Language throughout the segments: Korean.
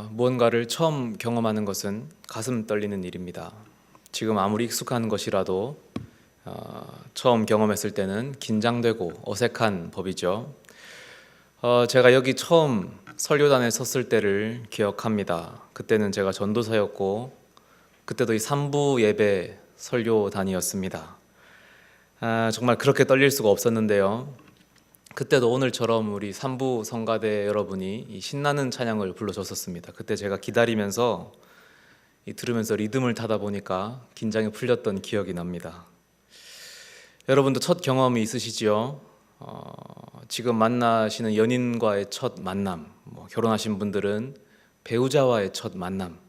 무언가를 처음 경험하는 것은 가슴 떨리는 일입니다. 지금 아무리 익숙한 것이라도 처음 경험했을 때는 긴장되고 어색한 법이죠. 제가 여기 처음 설교단에 섰을 때를 기억합니다. 그때는 제가 전도사였고 그때도 이 3부 예배 설교단이었습니다. 정말 그렇게 떨릴 수가 없었는데요. 그때도 오늘처럼 우리 3부 성가대 여러분이 이 신나는 찬양을 불러줬었습니다. 그때 제가 기다리면서 들으면서 리듬을 타다 보니까 긴장이 풀렸던 기억이 납니다. 여러분도 첫 경험이 있으시죠? 지금 만나시는 연인과의 첫 만남, 결혼하신 분들은 배우자와의 첫 만남,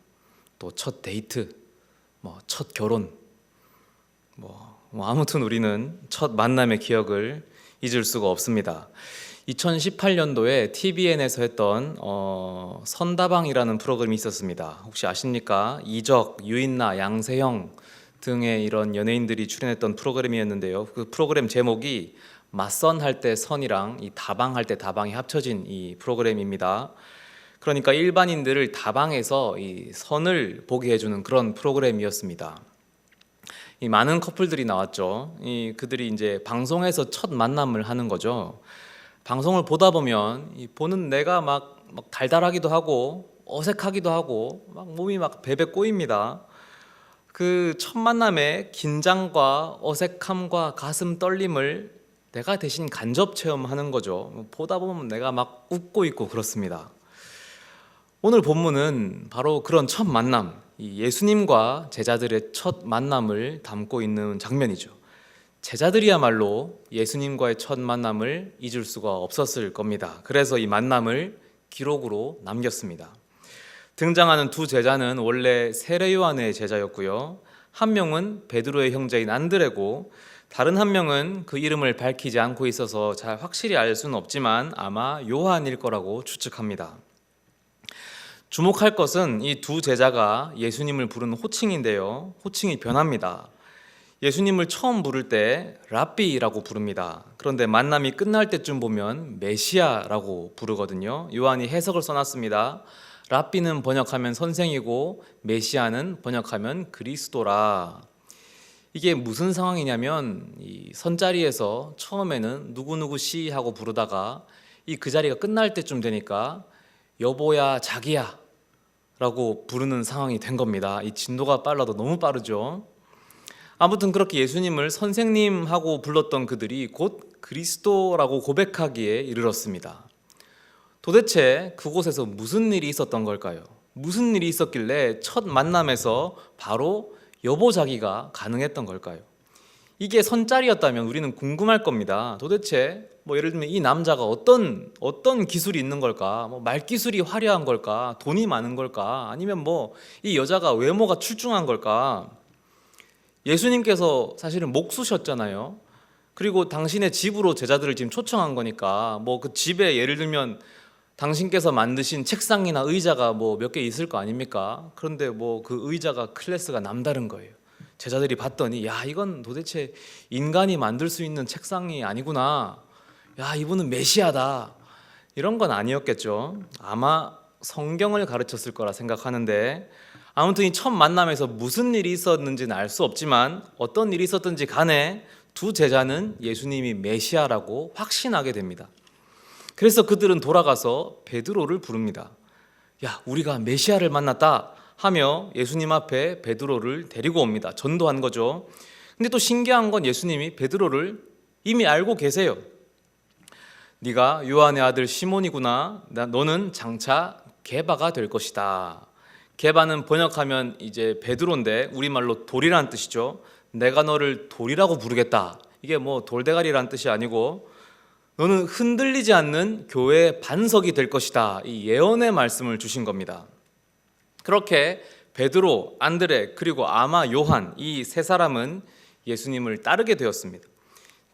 또 첫 데이트, 첫 결혼, 아무튼 우리는 첫 만남의 기억을 잊을 수가 없습니다. 2018년도에 TVN에서 했던 선다방이라는 프로그램이 있었습니다. 혹시 아십니까? 이적, 유인나, 양세형 등의 이런 연예인들이 출연했던 프로그램이었는데요. 그 프로그램 제목이 맞선 할 때 선이랑 이 다방 할 때 다방이 합쳐진 이 프로그램입니다. 그러니까 일반인들을 다방에서 이 선을 보게 해주는 그런 프로그램이었습니다. 이 많은 커플들이 나왔죠. 그들이 이제 방송에서 첫 만남을 하는 거죠. 방송을 보다 보면 보는 내가 막 달달하기도 하고 어색하기도 하고 막 몸이 막 베베 꼬입니다. 그 첫 만남의 긴장과 어색함과 가슴 떨림을 내가 대신 간접 체험하는 거죠. 보다 보면 내가 막 웃고 있고 그렇습니다. 오늘 본문은 바로 그런 첫 만남, 예수님과 제자들의 첫 만남을 담고 있는 장면이죠. 제자들이야말로 예수님과의 첫 만남을 잊을 수가 없었을 겁니다. 그래서 이 만남을 기록으로 남겼습니다. 등장하는 두 제자는 원래 세례 요한의 제자였고요. 한 명은 베드로의 형제인 안드레고 다른 한 명은 그 이름을 밝히지 않고 있어서 잘 확실히 알 수는 없지만 아마 요한일 거라고 추측합니다. 주목할 것은 이 두 제자가 예수님을 부르는 호칭인데요. 호칭이 변합니다. 예수님을 처음 부를 때 랍비라고 부릅니다. 그런데 만남이 끝날 때쯤 보면 메시아라고 부르거든요. 요한이 해석을 써놨습니다. 랍비는 번역하면 선생이고 메시아는 번역하면 그리스도라. 이게 무슨 상황이냐면 이 선자리에서 처음에는 누구누구 씨 하고 부르다가 그 자리가 끝날 때쯤 되니까 여보야 자기야 라고 부르는 상황이 된 겁니다. 이 진도가 빨라도 너무 빠르죠. 아무튼 그렇게 예수님을 선생님 하고 불렀던 그들이 곧 그리스도라고 고백하기에 이르렀습니다. 도대체 그곳에서 무슨 일이 있었던 걸까요? 무슨 일이 있었길래 첫 만남에서 바로 여보 자기가 가능했던 걸까요? 이게 선짤이었다면 우리는 궁금할 겁니다. 도대체 예를 들면 이 남자가 어떤 기술이 있는 걸까? 말기술이 화려한 걸까? 돈이 많은 걸까? 아니면 이 여자가 외모가 출중한 걸까? 예수님께서 사실은 목수셨잖아요. 그리고 당신의 집으로 제자들을 지금 초청한 거니까 그 집에 예를 들면 당신께서 만드신 책상이나 의자가 몇 개 있을 거 아닙니까? 그런데 그 의자가 클래스가 남다른 거예요. 제자들이 봤더니 야 이건 도대체 인간이 만들 수 있는 책상이 아니구나. 야 이분은 메시아다. 이런 건 아니었겠죠. 아마 성경을 가르쳤을 거라 생각하는데 아무튼 이 첫 만남에서 무슨 일이 있었는지는 알 수 없지만 어떤 일이 있었든지 간에 두 제자는 예수님이 메시아라고 확신하게 됩니다. 그래서 그들은 돌아가서 베드로를 부릅니다. 야 우리가 메시아를 만났다 하며 예수님 앞에 베드로를 데리고 옵니다. 전도한 거죠. 근데 또 신기한 건 예수님이 베드로를 이미 알고 계세요. 네가 요한의 아들 시몬이구나. 너는 장차 게바가 될 것이다. 게바는 번역하면 이제 베드로인데 우리말로 돌이라는 뜻이죠. 내가 너를 돌이라고 부르겠다. 이게 돌대가리라는 뜻이 아니고 너는 흔들리지 않는 교회의 반석이 될 것이다. 이 예언의 말씀을 주신 겁니다. 그렇게 베드로, 안드레 그리고 아마 요한 이 세 사람은 예수님을 따르게 되었습니다.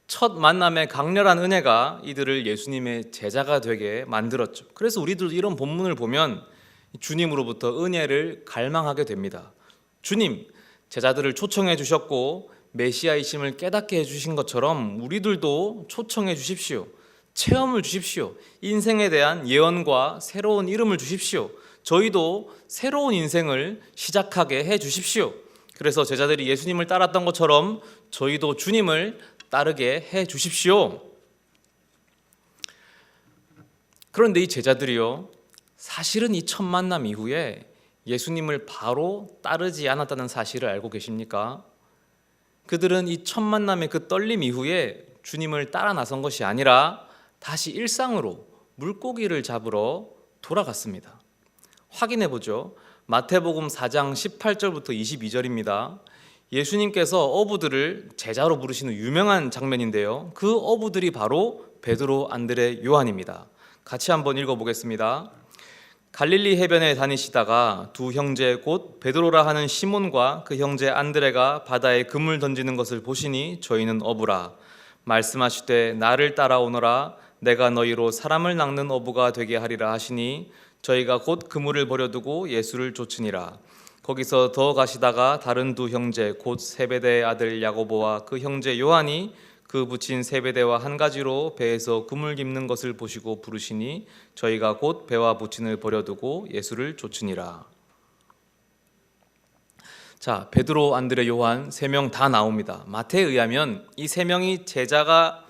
첫 만남의 강렬한 은혜가 이들을 예수님의 제자가 되게 만들었죠. 그래서 우리도 이런 본문을 보면 주님으로부터 은혜를 갈망하게 됩니다. 주님, 제자들을 초청해 주셨고 메시아이심을 깨닫게 해주신 것처럼 우리들도 초청해 주십시오. 체험을 주십시오. 인생에 대한 예언과 새로운 이름을 주십시오. 저희도 새로운 인생을 시작하게 해 주십시오. 그래서 제자들이 예수님을 따랐던 것처럼 저희도 주님을 따르게 해 주십시오. 그런데 이 제자들이요, 사실은 이 첫 만남 이후에 예수님을 바로 따르지 않았다는 사실을 알고 계십니까? 그들은 이 첫 만남의 그 떨림 이후에 주님을 따라 나선 것이 아니라 다시 일상으로 물고기를 잡으러 돌아갔습니다. 확인해 보죠. 마태복음 4장 18절부터 22절입니다. 예수님께서 어부들을 제자로 부르시는 유명한 장면인데요. 그 어부들이 바로 베드로, 안드레, 요한입니다. 같이 한번 읽어보겠습니다. 갈릴리 해변에 다니시다가 두 형제 곧 베드로라 하는 시몬과 그 형제 안드레가 바다에 그물 던지는 것을 보시니 저희는 어부라. 말씀하시되 나를 따라오너라. 내가 너희로 사람을 낚는 어부가 되게 하리라 하시니 저희가 곧 그물을 버려두고 예수를 쫓으니라. 거기서 더 가시다가 다른 두 형제 곧 세베대의 아들 야고보와 그 형제 요한이 그 부친 세베대와 한 가지로 배에서 그물 깁는 것을 보시고 부르시니 저희가 곧 배와 부친을 버려두고 예수를 쫓으니라. 자, 베드로, 안드레, 요한 세 명 다 나옵니다. 마태에 의하면 이 세 명의 제자가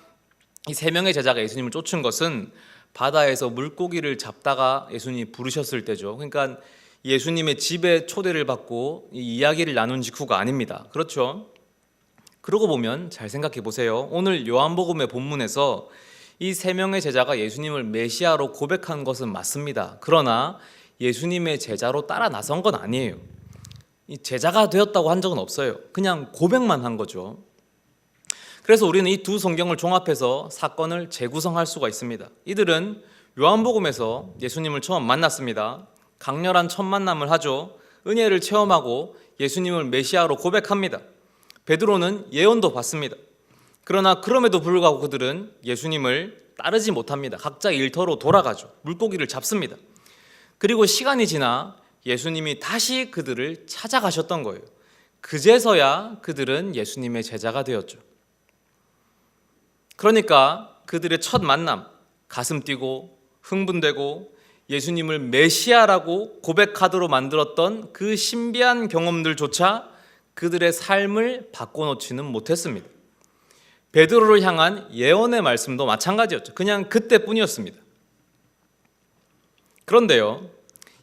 예수님을 쫓은 것은 바다에서 물고기를 잡다가 예수님이 부르셨을 때죠. 그러니까 예수님의 집에 초대를 받고 이 이야기를 나눈 직후가 아닙니다. 그렇죠? 그러고 보면 잘 생각해 보세요. 오늘 요한복음의 본문에서 이 세 명의 제자가 예수님을 메시아로 고백한 것은 맞습니다. 그러나 예수님의 제자로 따라 나선 건 아니에요. 이 제자가 되었다고 한 적은 없어요. 그냥 고백만 한 거죠. 그래서 우리는 이 두 성경을 종합해서 사건을 재구성할 수가 있습니다. 이들은 요한복음에서 예수님을 처음 만났습니다. 강렬한 첫 만남을 하죠. 은혜를 체험하고 예수님을 메시아로 고백합니다. 베드로는 예언도 받습니다. 그러나 그럼에도 불구하고 그들은 예수님을 따르지 못합니다. 각자 일터로 돌아가죠. 물고기를 잡습니다. 그리고 시간이 지나 예수님이 다시 그들을 찾아가셨던 거예요. 그제서야 그들은 예수님의 제자가 되었죠. 그러니까 그들의 첫 만남, 가슴 뛰고 흥분되고 예수님을 메시아라고 고백하도록 만들었던 그 신비한 경험들조차 그들의 삶을 바꿔놓지는 못했습니다. 베드로를 향한 예언의 말씀도 마찬가지였죠. 그냥 그때뿐이었습니다. 그런데요,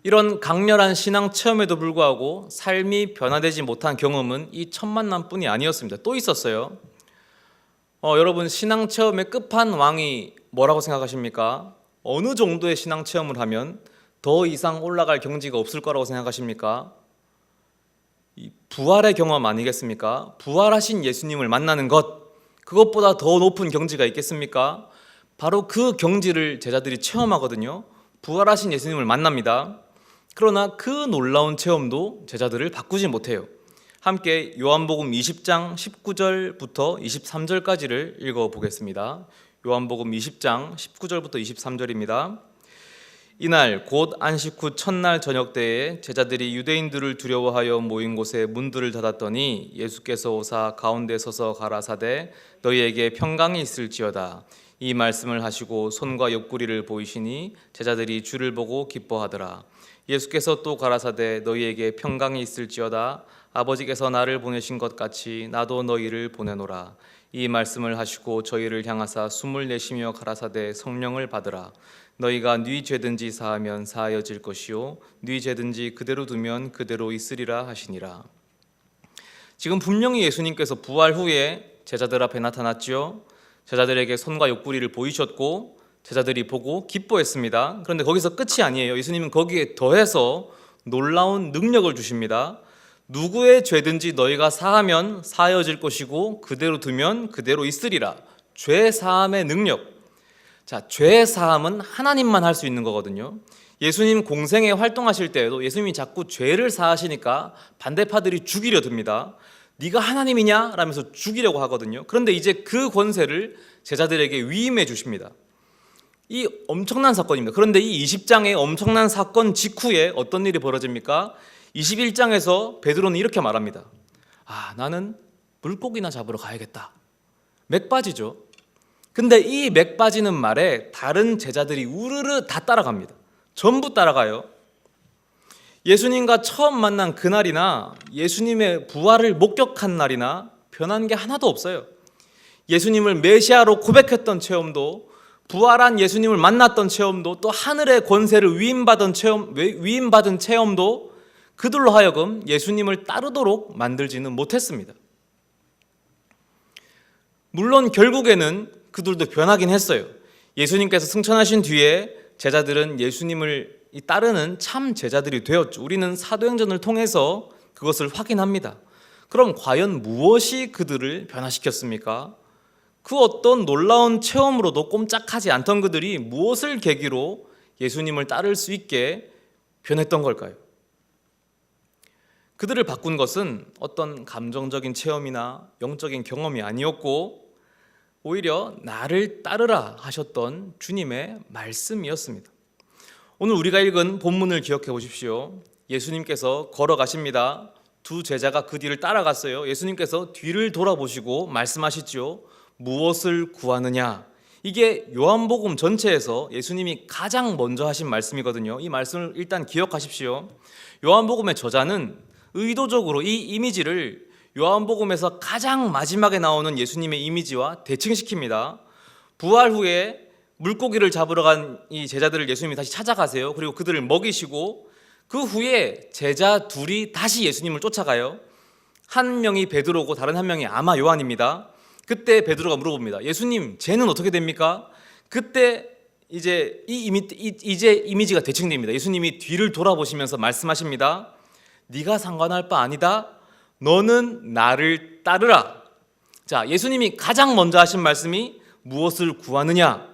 이런 강렬한 신앙 체험에도 불구하고 삶이 변화되지 못한 경험은 이 첫 만남뿐이 아니었습니다. 또 있었어요. 여러분, 신앙 체험의 끝판왕이 뭐라고 생각하십니까? 어느 정도의 신앙 체험을 하면 더 이상 올라갈 경지가 없을 거라고 생각하십니까? 이 부활의 경험 아니겠습니까? 부활하신 예수님을 만나는 것, 그것보다 더 높은 경지가 있겠습니까? 바로 그 경지를 제자들이 체험하거든요. 부활하신 예수님을 만납니다. 그러나 그 놀라운 체험도 제자들을 바꾸지 못해요. 함께 요한복음 20장 19절부터 23절까지를 읽어보겠습니다. 요한복음 20장 19절부터 23절입니다. 이날 곧 안식 후 첫날 저녁 때에 제자들이 유대인들을 두려워하여 모인 곳에 문들을 닫았더니 예수께서 오사 가운데 서서 가라사대 너희에게 평강이 있을지어다. 이 말씀을 하시고 손과 옆구리를 보이시니 제자들이 주를 보고 기뻐하더라. 예수께서 또 가라사대 너희에게 평강이 있을지어다. 아버지께서 나를 보내신 것 같이 나도 너희를 보내노라. 이 말씀을 하시고 저희를 향하사 숨을 내쉬며 가라사대 성령을 받으라. 너희가 네 죄든지 사하면 사하여질 것이요 네 죄든지 그대로 두면 그대로 있으리라 하시니라. 지금 분명히 예수님께서 부활 후에 제자들 앞에 나타났죠. 제자들에게 손과 옆구리를 보이셨고 제자들이 보고 기뻐했습니다. 그런데 거기서 끝이 아니에요. 예수님은 거기에 더해서 놀라운 능력을 주십니다. 누구의 죄든지 너희가 사하면 사하여질 것이고 그대로 두면 그대로 있으리라. 죄 사함의 능력. 자, 죄 사함은 하나님만 할 수 있는 거거든요. 예수님 공생에 활동하실 때에도 예수님이 자꾸 죄를 사하시니까 반대파들이 죽이려 듭니다. 네가 하나님이냐? 라면서 죽이려고 하거든요. 그런데 이제 그 권세를 제자들에게 위임해 주십니다. 이 엄청난 사건입니다. 그런데 이 20장의 엄청난 사건 직후에 어떤 일이 벌어집니까? 21장에서 베드로는 이렇게 말합니다. 나는 물고기나 잡으러 가야겠다. 맥 빠지죠. 근데 이 맥 빠지는 말에 다른 제자들이 우르르 다 따라갑니다. 전부 따라가요. 예수님과 처음 만난 그날이나 예수님의 부활을 목격한 날이나 변한 게 하나도 없어요. 예수님을 메시아로 고백했던 체험도, 부활한 예수님을 만났던 체험도, 또 하늘의 권세를 위임받은 체험도 그들로 하여금 예수님을 따르도록 만들지는 못했습니다. 물론 결국에는 그들도 변하긴 했어요. 예수님께서 승천하신 뒤에 제자들은 예수님을 따르는 참 제자들이 되었죠. 우리는 사도행전을 통해서 그것을 확인합니다. 그럼 과연 무엇이 그들을 변화시켰습니까? 그 어떤 놀라운 체험으로도 꼼짝하지 않던 그들이 무엇을 계기로 예수님을 따를 수 있게 변했던 걸까요? 그들을 바꾼 것은 어떤 감정적인 체험이나 영적인 경험이 아니었고 오히려 나를 따르라 하셨던 주님의 말씀이었습니다. 오늘 우리가 읽은 본문을 기억해 보십시오. 예수님께서 걸어가십니다. 두 제자가 그 뒤를 따라갔어요. 예수님께서 뒤를 돌아보시고 말씀하시죠. 무엇을 구하느냐? 이게 요한복음 전체에서 예수님이 가장 먼저 하신 말씀이거든요. 이 말씀을 일단 기억하십시오. 요한복음의 저자는 의도적으로 이 이미지를 요한복음에서 가장 마지막에 나오는 예수님의 이미지와 대칭시킵니다. 부활 후에 물고기를 잡으러 간 이 제자들을 예수님이 다시 찾아가세요. 그리고 그들을 먹이시고 그 후에 제자 둘이 다시 예수님을 쫓아가요. 한 명이 베드로고 다른 한 명이 아마 요한입니다. 그때 베드로가 물어봅니다. 예수님, 쟤는 어떻게 됩니까? 그때 이제 이미지가 대칭됩니다. 예수님이 뒤를 돌아보시면서 말씀하십니다. 네가 상관할 바 아니다. 너는 나를 따르라. 자, 예수님이 가장 먼저 하신 말씀이 무엇을 구하느냐?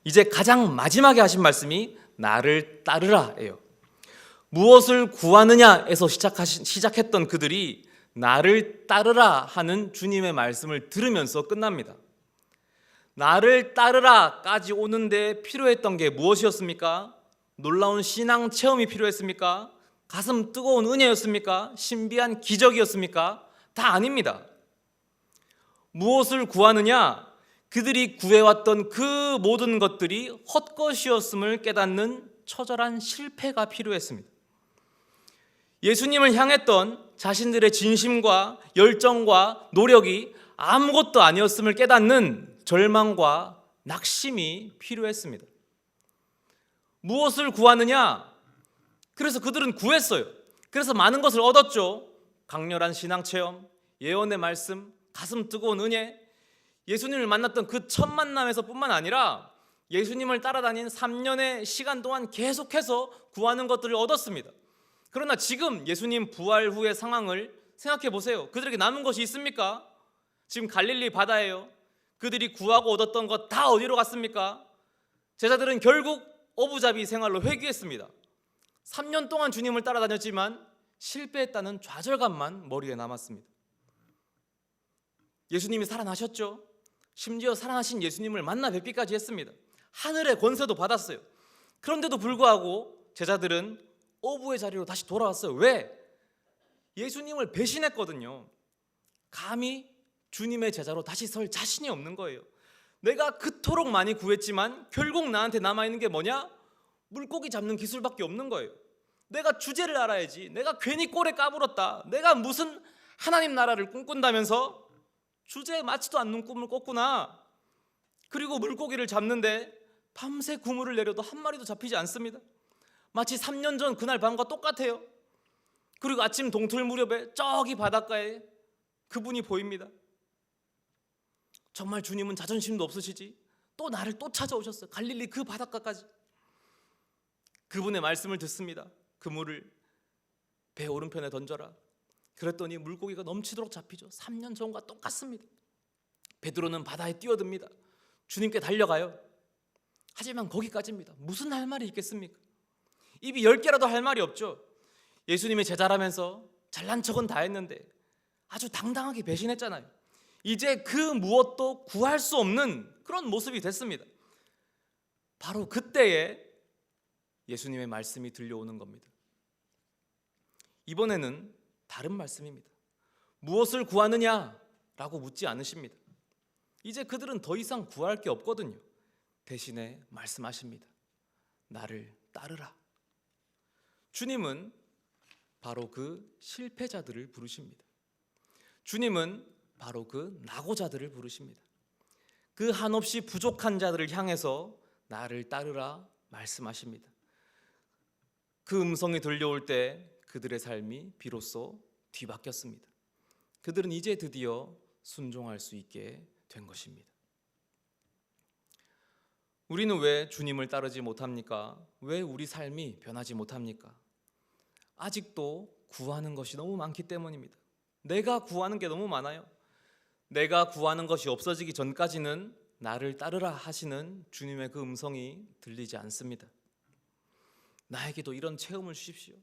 이제 가장 마지막에 하신 말씀이 나를 따르라예요. 무엇을 구하느냐에서 시작했던 그들이 나를 따르라 하는 주님의 말씀을 들으면서 끝납니다. 나를 따르라까지 오는데 필요했던 게 무엇이었습니까? 놀라운 신앙 체험이 필요했습니까? 가슴 뜨거운 은혜였습니까? 신비한 기적이었습니까? 다 아닙니다. 무엇을 구하느냐? 그들이 구해왔던 그 모든 것들이 헛것이었음을 깨닫는 처절한 실패가 필요했습니다. 예수님을 향했던 자신들의 진심과 열정과 노력이 아무것도 아니었음을 깨닫는 절망과 낙심이 필요했습니다. 무엇을 구하느냐? 그래서 그들은 구했어요. 그래서 많은 것을 얻었죠. 강렬한 신앙체험, 예언의 말씀, 가슴 뜨거운 은혜, 예수님을 만났던 그 첫 만남에서 뿐만 아니라 예수님을 따라다닌 3년의 시간 동안 계속해서 구하는 것들을 얻었습니다. 그러나 지금 예수님 부활 후의 상황을 생각해 보세요. 그들에게 남은 것이 있습니까? 지금 갈릴리 바다예요. 그들이 구하고 얻었던 것 다 어디로 갔습니까? 제자들은 결국 어부잡이 생활로 회귀했습니다. 3년 동안 주님을 따라다녔지만 실패했다는 좌절감만 머리에 남았습니다. 예수님이 살아나셨죠. 심지어 살아나신 예수님을 만나 뵙기까지 했습니다. 하늘의 권세도 받았어요. 그런데도 불구하고 제자들은 어부의 자리로 다시 돌아왔어요. 왜? 예수님을 배신했거든요. 감히 주님의 제자로 다시 설 자신이 없는 거예요. 내가 그토록 많이 구했지만 결국 나한테 남아있는 게 뭐냐? 물고기 잡는 기술밖에 없는 거예요. 내가 주제를 알아야지. 내가 괜히 꼴에 까불었다. 내가 무슨 하나님 나라를 꿈꾼다면서 주제에 맞지도 않는 꿈을 꿨구나. 그리고 물고기를 잡는데 밤새 그물을 내려도 한 마리도 잡히지 않습니다. 마치 3년 전 그날 밤과 똑같아요. 그리고 아침 동틀 무렵에 저기 바닷가에 그분이 보입니다. 정말 주님은 자존심도 없으시지? 또 나를 또 찾아오셨어요. 갈릴리 그 바닷가까지. 그분의 말씀을 듣습니다. 그물을 배 오른편에 던져라. 그랬더니 물고기가 넘치도록 잡히죠. 3년 전과 똑같습니다. 베드로는 바다에 뛰어듭니다. 주님께 달려가요. 하지만 거기까지입니다. 무슨 할 말이 있겠습니까? 입이 10개라도 할 말이 없죠. 예수님의 제자라면서 잘난 척은 다 했는데 아주 당당하게 배신했잖아요. 이제 그 무엇도 구할 수 없는 그런 모습이 됐습니다. 바로 그때에 예수님의 말씀이 들려오는 겁니다. 이번에는 다른 말씀입니다. 무엇을 구하느냐라고 묻지 않으십니다. 이제 그들은 더 이상 구할 게 없거든요. 대신에 말씀하십니다. 나를 따르라. 주님은 바로 그 실패자들을 부르십니다. 주님은 바로 그 낙오자들을 부르십니다. 그 한없이 부족한 자들을 향해서 나를 따르라 말씀하십니다. 그 음성이 들려올 때 그들의 삶이 비로소 뒤바뀌었습니다. 그들은 이제 드디어 순종할 수 있게 된 것입니다. 우리는 왜 주님을 따르지 못합니까? 왜 우리 삶이 변하지 못합니까? 아직도 구하는 것이 너무 많기 때문입니다. 내가 구하는 게 너무 많아요. 내가 구하는 것이 없어지기 전까지는 나를 따르라 하시는 주님의 그 음성이 들리지 않습니다. 나에게도 이런 체험을 주십시오.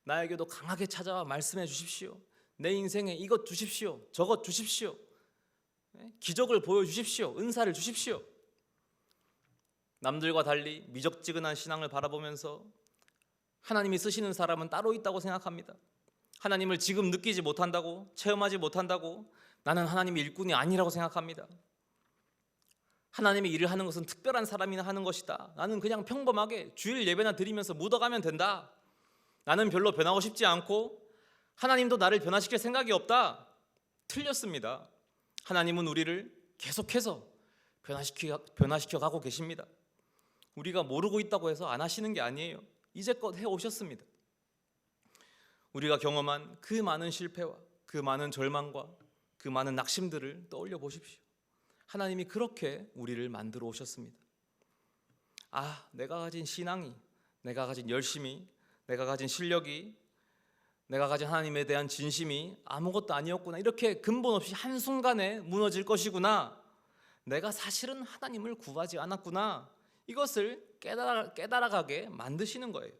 나에게도 강하게 찾아와 말씀해 주십시오. 내 인생에 이것 주십시오. 저것 주십시오. 기적을 보여주십시오. 은사를 주십시오. 남들과 달리 미적지근한 신앙을 바라보면서 하나님이 쓰시는 사람은 따로 있다고 생각합니다. 하나님을 지금 느끼지 못한다고, 체험하지 못한다고 나는 하나님의 일꾼이 아니라고 생각합니다. 하나님의 일을 하는 것은 특별한 사람이나 하는 것이다. 나는 그냥 평범하게 주일 예배나 드리면서 묻어가면 된다. 나는 별로 변하고 싶지 않고 하나님도 나를 변화시킬 생각이 없다. 틀렸습니다. 하나님은 우리를 계속해서 변화시켜 가고 계십니다. 우리가 모르고 있다고 해서 안 하시는 게 아니에요. 이제껏 해오셨습니다. 우리가 경험한 그 많은 실패와 그 많은 절망과 그 많은 낙심들을 떠올려 보십시오. 하나님이 그렇게 우리를 만들어 오셨습니다. 내가 가진 신앙이, 내가 가진 열심이, 내가 가진 실력이, 내가 가진 하나님에 대한 진심이 아무것도 아니었구나. 이렇게 근본 없이 한순간에 무너질 것이구나. 내가 사실은 하나님을 구하지 않았구나. 이것을 깨달아가게 만드시는 거예요.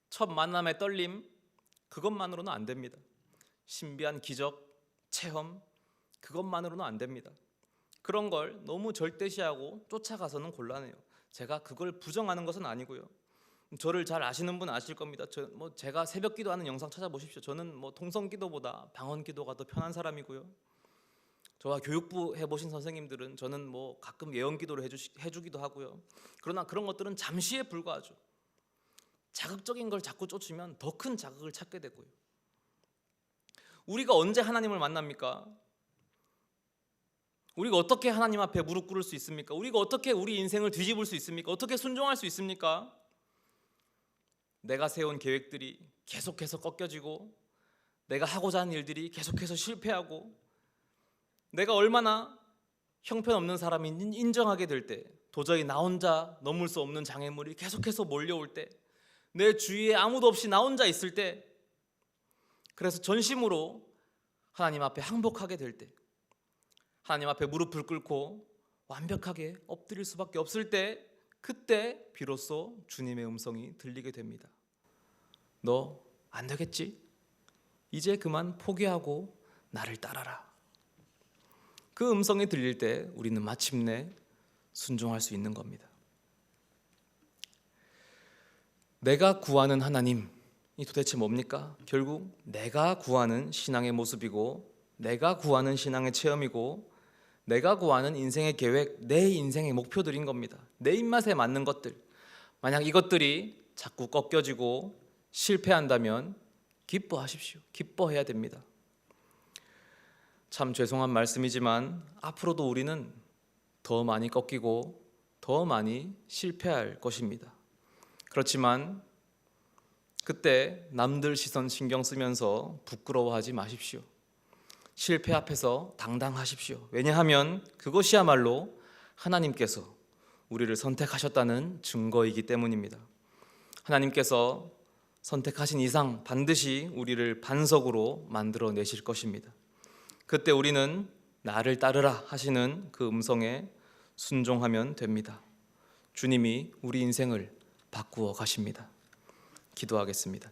첫 만남의 떨림, 그것만으로는 안 됩니다. 신비한 기적, 체험, 그것만으로는 안 됩니다. 그런 걸 너무 절대시하고 쫓아가서는 곤란해요. 제가 그걸 부정하는 것은 아니고요. 저를 잘 아시는 분은 아실 겁니다. 제가 새벽 기도하는 영상 찾아보십시오. 저는 통성 기도보다 방언 기도가 더 편한 사람이고요. 저와 교육부 해보신 선생님들은 저는 가끔 예언 기도를 해주기도 하고요. 그러나 그런 것들은 잠시에 불과하죠. 자극적인 걸 자꾸 쫓으면 더 큰 자극을 찾게 되고요. 우리가 언제 하나님을 만납니까? 우리가 어떻게 하나님 앞에 무릎 꿇을 수 있습니까? 우리가 어떻게 우리 인생을 뒤집을 수 있습니까? 어떻게 순종할 수 있습니까? 내가 세운 계획들이 계속해서 꺾여지고, 내가 하고자 하는 일들이 계속해서 실패하고, 내가 얼마나 형편없는 사람인 인정하게 될 때, 도저히 나 혼자 넘을 수 없는 장애물이 계속해서 몰려올 때, 내 주위에 아무도 없이 나 혼자 있을 때, 그래서 전심으로 하나님 앞에 항복하게 될 때, 하나님 앞에 무릎을 꿇고 완벽하게 엎드릴 수밖에 없을 때, 그때 비로소 주님의 음성이 들리게 됩니다. 너 안 되겠지? 이제 그만 포기하고 나를 따라라. 그 음성이 들릴 때 우리는 마침내 순종할 수 있는 겁니다. 내가 구하는 하나님이 도대체 뭡니까? 결국 내가 구하는 신앙의 모습이고, 내가 구하는 신앙의 체험이고, 내가 구하는 인생의 계획, 내 인생의 목표들인 겁니다. 내 입맛에 맞는 것들. 만약 이것들이 자꾸 꺾여지고 실패한다면 기뻐하십시오. 기뻐해야 됩니다. 참 죄송한 말씀이지만 앞으로도 우리는 더 많이 꺾이고 더 많이 실패할 것입니다. 그렇지만 그때 남들 시선 신경 쓰면서 부끄러워하지 마십시오. 실패 앞에서 당당하십시오. 왜냐하면 그것이야말로 하나님께서 우리를 선택하셨다는 증거이기 때문입니다. 하나님께서 선택하신 이상 반드시 우리를 반석으로 만들어내실 것입니다. 그때 우리는 나를 따르라 하시는 그 음성에 순종하면 됩니다. 주님이 우리 인생을 바꾸어 가십니다. 기도하겠습니다.